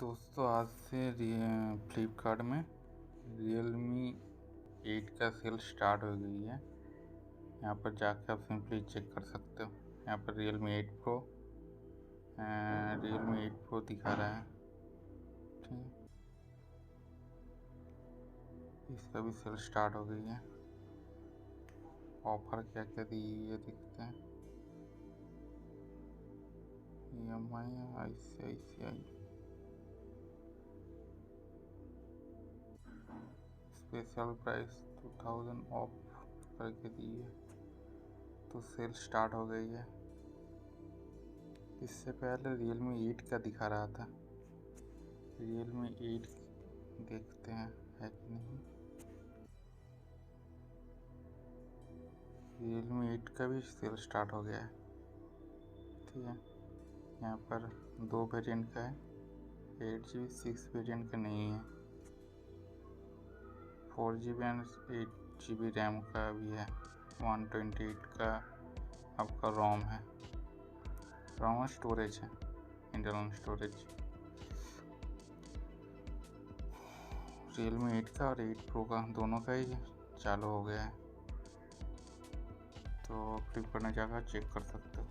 दोस्तों आज से फ्लिपकार्ट में Realme 8 का सेल स्टार्ट हो गई है। यहाँ पर जाकर आप सिंपली चेक कर सकते हो। यहाँ पर Realme 8 Pro दिखा रहा है। ठीक, इसका भी सेल स्टार्ट हो गई है। ऑफर क्या क्या दी है देखते हैं। EMI ICICI special price 2000 of करके दी है, तो सेल स्टार्ट हो गई है। इससे पहले Realme 8 का दिखा रहा था। Realme 8 देखते हैं है कि नहीं। Realme 8 का भी सेल स्टार्ट हो गया है। ठीक है, यहाँ पर 2 वेरिएंट का है, 8GB 6 वेरिएंट का नहीं है। 4GB एंड 8GB रैम का भी है। 128 का आपका रोम है, रोम स्टोरेज है, इंटरनल स्टोरेज। Realme 8 का और 8 Pro का दोनों का ही चालू हो गया है, तो फ्लिपकार्ट में जाकर चेक कर सकते हो।